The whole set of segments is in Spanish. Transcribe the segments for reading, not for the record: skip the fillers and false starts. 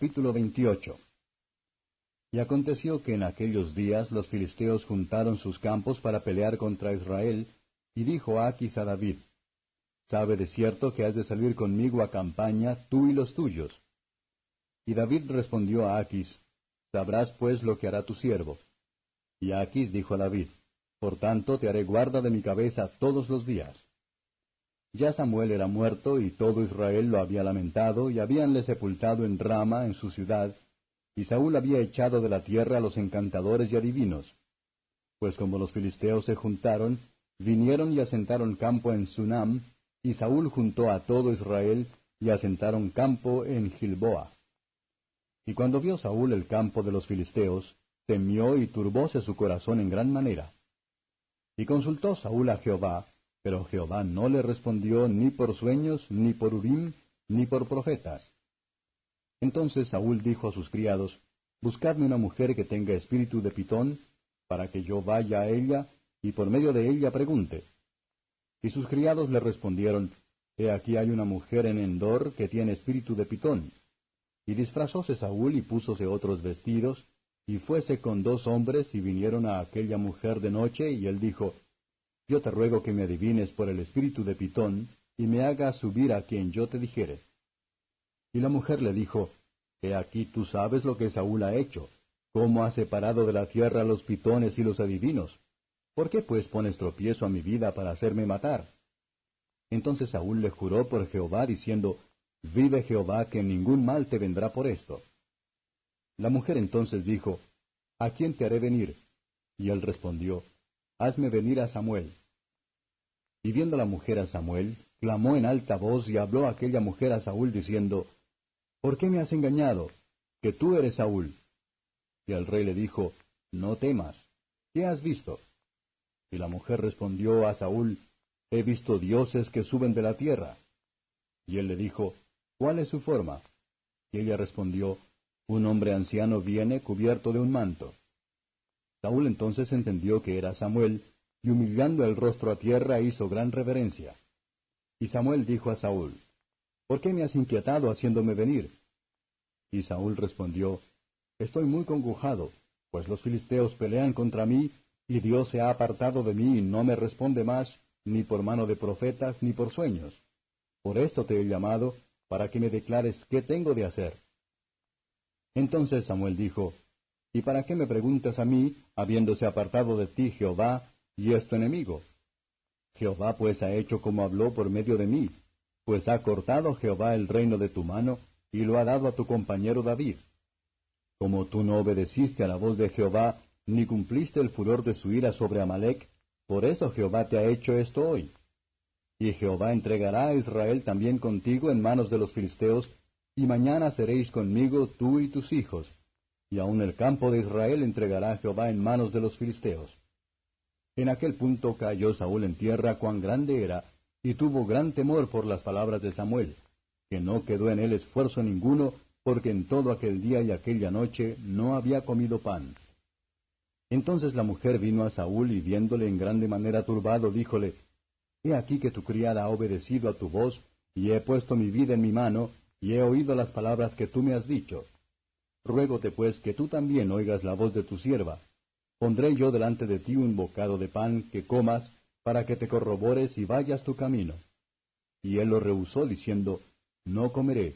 Capítulo 28. Y aconteció que en aquellos días los filisteos juntaron sus campos para pelear contra Israel, y dijo Achs a David, «Sabe de cierto que has de salir conmigo a campaña, tú y los tuyos». Y David respondió a Achs, «Sabrás pues lo que hará tu siervo». Y Achs dijo a David, «Por tanto te haré guarda de mi cabeza todos los días». Ya Samuel era muerto, y todo Israel lo había lamentado, y habíanle sepultado en Rama, en su ciudad, y Saúl había echado de la tierra a los encantadores y adivinos. Pues como los filisteos se juntaron, vinieron y asentaron campo en Sunam, y Saúl juntó a todo Israel, y asentaron campo en Gilboa. Y cuando vio Saúl el campo de los filisteos, temió y turbóse su corazón en gran manera. Y consultó Saúl a Jehová, pero Jehová no le respondió ni por sueños, ni por Urim, ni por profetas. Entonces Saúl dijo a sus criados, «Buscadme una mujer que tenga espíritu de Pitón, para que yo vaya a ella, y por medio de ella pregunte». Y sus criados le respondieron, «He aquí hay una mujer en Endor que tiene espíritu de Pitón». Y disfrazóse Saúl y púsose otros vestidos, y fuese con 2 hombres, y vinieron a aquella mujer de noche, y él dijo, «Yo te ruego que me adivines por el espíritu de Pitón, y me hagas subir a quien yo te dijere». Y la mujer le dijo, «He aquí tú sabes lo que Saúl ha hecho, cómo ha separado de la tierra los pitones y los adivinos. ¿Por qué pues pones tropiezo a mi vida para hacerme matar?» Entonces Saúl le juró por Jehová, diciendo, «Vive Jehová, que ningún mal te vendrá por esto». La mujer entonces dijo, «¿A quién te haré venir?» Y él respondió, «Hazme venir a Samuel». Y viendo la mujer a Samuel, clamó en alta voz, y habló aquella mujer a Saúl, diciendo, «¿Por qué me has engañado? Que tú eres Saúl». Y el rey le dijo, «No temas. ¿Qué has visto?» Y la mujer respondió a Saúl, «He visto dioses que suben de la tierra». Y él le dijo, «¿Cuál es su forma?» Y ella respondió, «Un hombre anciano viene cubierto de un manto». Saúl entonces entendió que era Samuel, y humillando el rostro a tierra hizo gran reverencia. Y Samuel dijo a Saúl, «¿Por qué me has inquietado haciéndome venir?» Y Saúl respondió, «Estoy muy congojado, pues los filisteos pelean contra mí, y Dios se ha apartado de mí y no me responde más, ni por mano de profetas, ni por sueños. Por esto te he llamado, para que me declares qué tengo de hacer». Entonces Samuel dijo, «¿Y para qué me preguntas a mí, habiéndose apartado de ti Jehová, y es tu enemigo? Jehová pues ha hecho como habló por medio de mí, pues ha cortado Jehová el reino de tu mano, y lo ha dado a tu compañero David. Como tú no obedeciste a la voz de Jehová, ni cumpliste el furor de su ira sobre Amalec, por eso Jehová te ha hecho esto hoy. Y Jehová entregará a Israel también contigo en manos de los filisteos, y mañana seréis conmigo tú y tus hijos, y aun el campo de Israel entregará Jehová en manos de los filisteos». En aquel punto cayó Saúl en tierra cuán grande era, y tuvo gran temor por las palabras de Samuel, que no quedó en él esfuerzo ninguno, porque en todo aquel día y aquella noche no había comido pan. Entonces la mujer vino a Saúl, y viéndole en grande manera turbado, díjole, «He aquí que tu criada ha obedecido a tu voz, y he puesto mi vida en mi mano, y he oído las palabras que tú me has dicho. Ruégote pues que tú también oigas la voz de tu sierva. Pondré yo delante de ti un bocado de pan que comas, para que te corrobores y vayas tu camino». Y él lo rehusó, diciendo, «No comeré».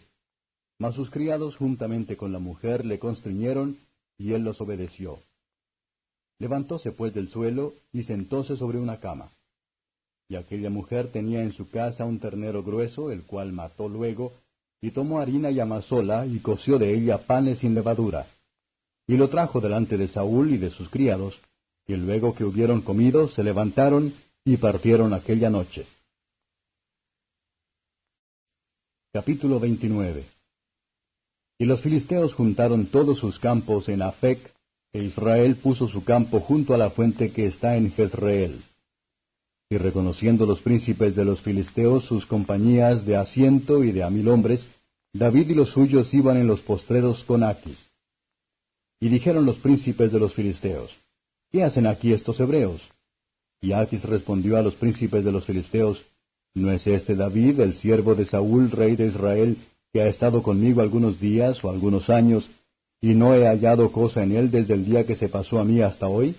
Mas sus criados juntamente con la mujer le constriñeron, y él los obedeció. Levantóse pues del suelo, y sentóse sobre una cama. Y aquella mujer tenía en su casa un ternero grueso, el cual mató luego, y tomó harina y amasóla, y coció de ella panes sin levadura. Y lo trajo delante de Saúl y de sus criados, y luego que hubieron comido, se levantaron y partieron aquella noche. Capítulo 29. Y los filisteos juntaron todos sus campos en Afec, e Israel puso su campo junto a la fuente que está en Jezreel. Y reconociendo los príncipes de los filisteos sus compañías de a 100 y de a 1000 hombres, David y los suyos iban en los postreros con Achs. Y dijeron los príncipes de los filisteos, ¿qué hacen aquí estos hebreos? Y Achs respondió a los príncipes de los filisteos, ¿no es este David, el siervo de Saúl, rey de Israel, que ha estado conmigo algunos días o algunos años, y no he hallado cosa en él desde el día que se pasó a mí hasta hoy?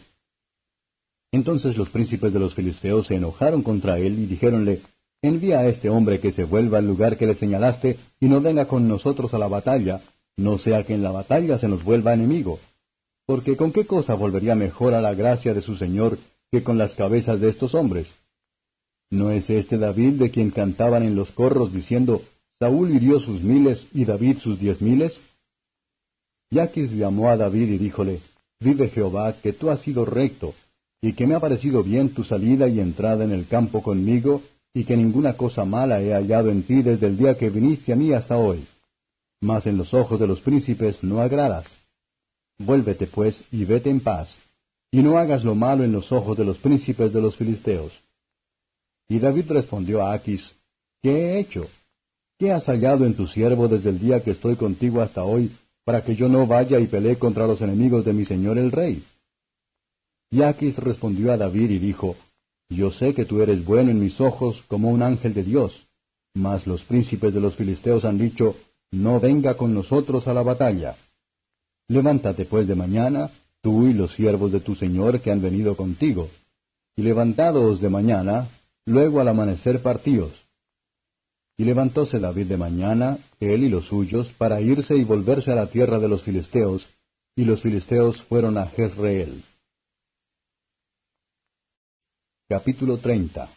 Entonces los príncipes de los filisteos se enojaron contra él y dijéronle, envía a este hombre que se vuelva al lugar que le señalaste, y no venga con nosotros a la batalla, no sea que en la batalla se nos vuelva enemigo. Porque ¿con qué cosa volvería mejor a la gracia de su señor que con las cabezas de estos hombres? ¿No es este David de quien cantaban en los corros diciendo, Saúl hirió sus 1000 y David sus 10,000? Y Achs llamó a David y díjole, vive Jehová, que tú has sido recto, y que me ha parecido bien tu salida y entrada en el campo conmigo, y que ninguna cosa mala he hallado en ti desde el día que viniste a mí hasta hoy. Mas en los ojos de los príncipes no agradas. Vuélvete pues y vete en paz, y no hagas lo malo en los ojos de los príncipes de los filisteos. Y David respondió a Achs, ¿qué he hecho? ¿Qué has hallado en tu siervo desde el día que estoy contigo hasta hoy, para que yo no vaya y pelee contra los enemigos de mi señor el rey? Y Achs respondió a David y dijo, yo sé que tú eres bueno en mis ojos como un ángel de Dios, mas los príncipes de los filisteos han dicho, no venga con nosotros a la batalla. Levántate pues de mañana, tú y los siervos de tu señor que han venido contigo, y levantados de mañana, luego al amanecer partíos. Y levantóse David de mañana, él y los suyos, para irse y volverse a la tierra de los filisteos, y los filisteos fueron a Jezreel. Capítulo 30.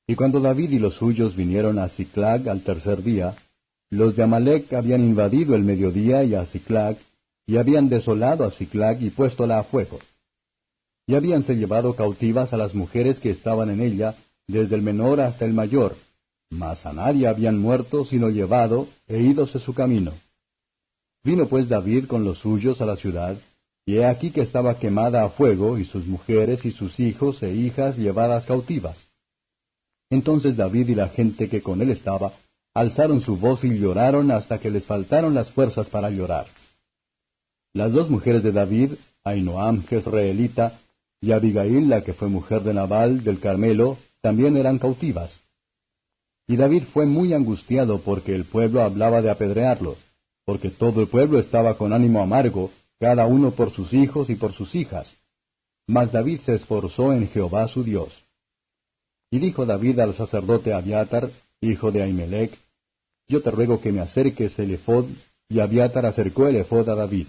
Y cuando David y los suyos vinieron a Siclag al tercer día, los de Amalec habían invadido el mediodía y a Siclag, y habían desolado a Siclag y puéstola a fuego. Y habíanse llevado cautivas a las mujeres que estaban en ella, desde el menor hasta el mayor, mas a nadie habían muerto, sino llevado, e ídose su camino. Vino pues David con los suyos a la ciudad, y he aquí que estaba quemada a fuego, y sus mujeres y sus hijos e hijas llevadas cautivas. Entonces David y la gente que con él estaba, alzaron su voz y lloraron hasta que les faltaron las fuerzas para llorar. Las dos mujeres de David, Ahinoam jezreelita, y Abigail, la que fue mujer de Nabal del Carmelo, también eran cautivas. Y David fue muy angustiado porque el pueblo hablaba de apedrearlo, porque todo el pueblo estaba con ánimo amargo, cada uno por sus hijos y por sus hijas. Mas David se esforzó en Jehová su Dios. Y dijo David al sacerdote Abiatar, hijo de Ahimelech, yo te ruego que me acerques el ephod, y Abiatar acercó el ephod a David.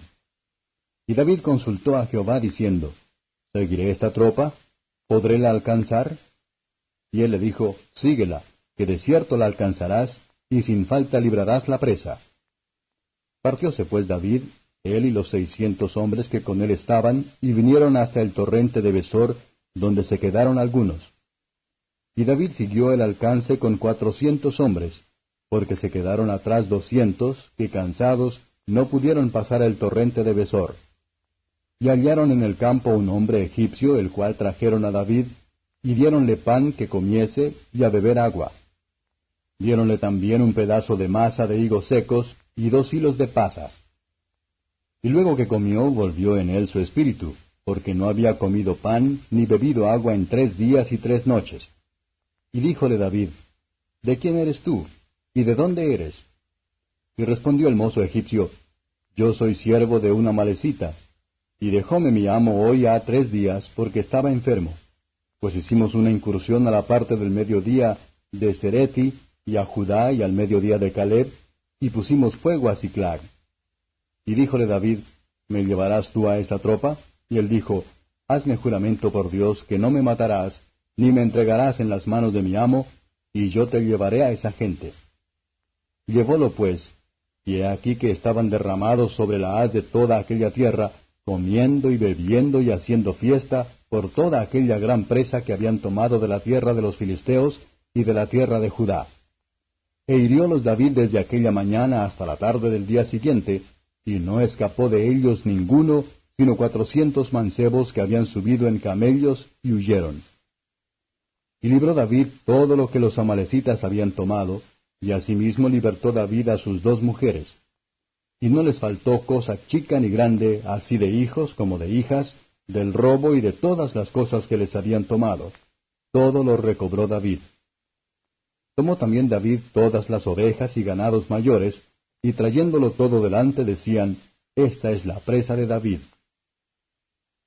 Y David consultó a Jehová diciendo, ¿seguiré esta tropa? ¿Podréla alcanzar? Y él le dijo, síguela, que de cierto la alcanzarás, y sin falta librarás la presa. Partióse pues David, él y los 600 hombres que con él estaban, y vinieron hasta el torrente de Besor, donde se quedaron algunos. Y David siguió el alcance con 400 hombres, porque se quedaron atrás 200, que cansados no pudieron pasar el torrente de Besor. Y hallaron en el campo un hombre egipcio, el cual trajeron a David, y diéronle pan que comiese, y a beber agua. Diéronle también un pedazo de masa de higos secos, y 2 hilos de pasas. Y luego que comió, volvió en él su espíritu, porque no había comido pan, ni bebido agua en 3 días y 3 noches. Y díjole David, ¿de quién eres tú? ¿Y de dónde eres? Y respondió el mozo egipcio, yo soy siervo de una amalecita, y dejóme mi amo hoy ha 3 días, porque estaba enfermo. Pues hicimos una incursión a la parte del mediodía de Sereti, y a Judá, y al mediodía de Caleb, y pusimos fuego a Siclag. Y díjole David, ¿me llevarás tú a esta tropa? Y él dijo, hazme juramento por Dios que no me matarás, ni me entregarás en las manos de mi amo, y yo te llevaré a esa gente. Llevólo pues, y he aquí que estaban derramados sobre la haz de toda aquella tierra, comiendo y bebiendo y haciendo fiesta por toda aquella gran presa que habían tomado de la tierra de los filisteos y de la tierra de Judá. E hiriólos David desde aquella mañana hasta la tarde del día siguiente, y no escapó de ellos ninguno, sino 400 mancebos que habían subido en camellos y huyeron. Y libró David todo lo que los amalecitas habían tomado, y asimismo libertó David a sus 2 mujeres. Y no les faltó cosa chica ni grande, así de hijos como de hijas, del robo y de todas las cosas que les habían tomado. Todo lo recobró David. Tomó también David todas las ovejas y ganados mayores, y trayéndolo todo delante decían, Esta es la presa de David.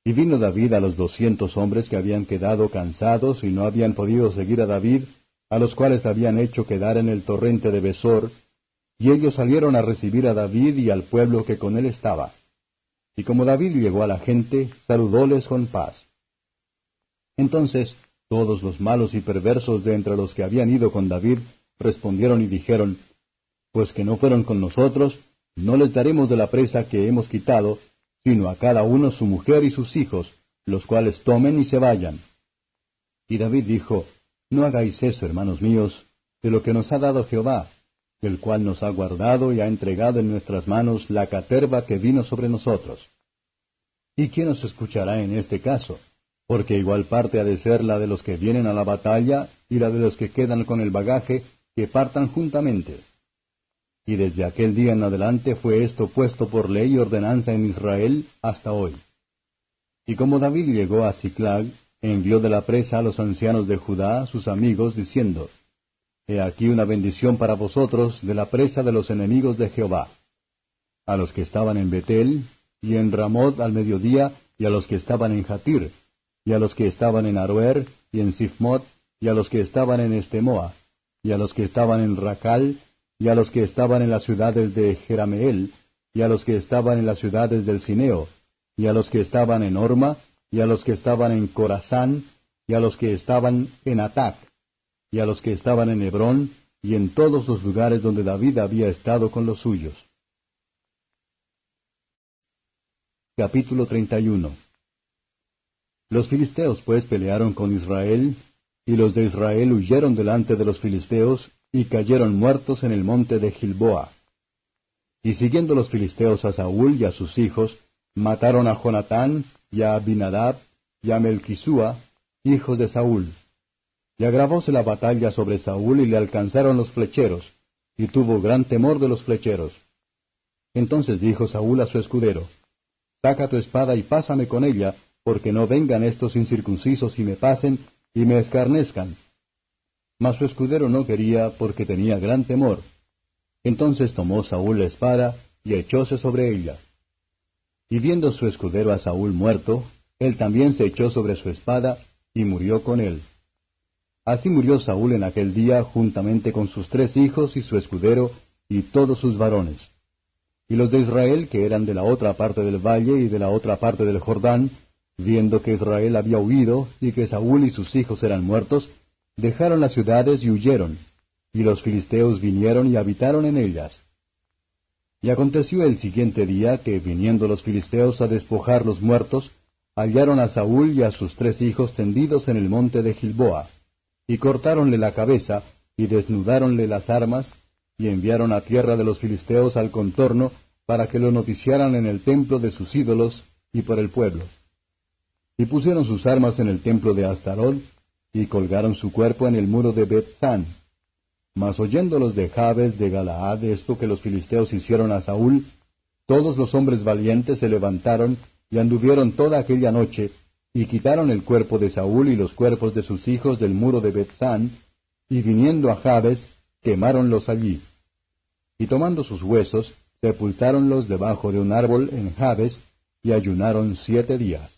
Y vino David a los 200 hombres que habían quedado cansados y no habían podido seguir a David, a los cuales habían hecho quedar en el torrente de Besor, y ellos salieron a recibir a David y al pueblo que con él estaba. Y como David llegó a la gente, saludóles con paz. Entonces todos los malos y perversos de entre los que habían ido con David respondieron y dijeron, Pues que no fueron con nosotros, no les daremos de la presa que hemos quitado, sino a cada uno su mujer y sus hijos, los cuales tomen y se vayan. Y David dijo, No hagáis eso, hermanos míos, de lo que nos ha dado Jehová, el cual nos ha guardado y ha entregado en nuestras manos la caterva que vino sobre nosotros. ¿Y quién nos escuchará en este caso? Porque igual parte ha de ser la de los que vienen a la batalla y la de los que quedan con el bagaje, que partan juntamente. Y desde aquel día en adelante fue esto puesto por ley y ordenanza en Israel hasta hoy. Y como David llegó a Siclag, envió de la presa a los ancianos de Judá, sus amigos, diciendo, He aquí una bendición para vosotros de la presa de los enemigos de Jehová. A los que estaban en Betel, y en Ramot al mediodía, y a los que estaban en Jatir, y a los que estaban en Aroer, y en Sifmot, y a los que estaban en Estemoa, y a los que estaban en Racal, y a los que estaban en las ciudades de Jerameel, y a los que estaban en las ciudades del Cineo, y a los que estaban en Orma, y a los que estaban en Corazán, y a los que estaban en Atac, y a los que estaban en Hebrón, y en todos los lugares donde David había estado con los suyos. Capítulo 31. Los filisteos pues pelearon con Israel, y los de Israel huyeron delante de los filisteos, y cayeron muertos en el monte de Gilboa. Y siguiendo los filisteos a Saúl y a sus hijos, mataron a Jonatán, y a Abinadab, y a Melquisúa, hijos de Saúl. Y agravóse la batalla sobre Saúl, y le alcanzaron los flecheros, y tuvo gran temor de los flecheros. Entonces dijo Saúl a su escudero, Saca tu espada y pásame con ella, porque no vengan estos incircuncisos y me pasen, y me escarnezcan. Mas su escudero no quería, porque tenía gran temor. Entonces tomó Saúl la espada, y echóse sobre ella. Y viendo su escudero a Saúl muerto, él también se echó sobre su espada, y murió con él. Así murió Saúl en aquel día, juntamente con sus 3 hijos y su escudero, y todos sus varones. Y los de Israel, que eran de la otra parte del valle y de la otra parte del Jordán, viendo que Israel había huido, y que Saúl y sus hijos eran muertos, dejaron las ciudades y huyeron, y los filisteos vinieron y habitaron en ellas. Y aconteció el siguiente día que, viniendo los filisteos a despojar los muertos, hallaron a Saúl y a sus 3 hijos tendidos en el monte de Gilboa, y cortáronle la cabeza, y desnudáronle las armas, y enviaron a tierra de los filisteos al contorno, para que lo noticiaran en el templo de sus ídolos, y por el pueblo. Y pusieron sus armas en el templo de Astarot, y colgaron su cuerpo en el muro de Bet-San. Mas oyendo los de Jabes de Galaad esto que los filisteos hicieron a Saúl, todos los hombres valientes se levantaron y anduvieron toda aquella noche, y quitaron el cuerpo de Saúl y los cuerpos de sus hijos del muro de Bet-San, y viniendo a Jabes, quemáronlos allí. Y tomando sus huesos, sepultáronlos debajo de un árbol en Jabes, y ayunaron 7 días.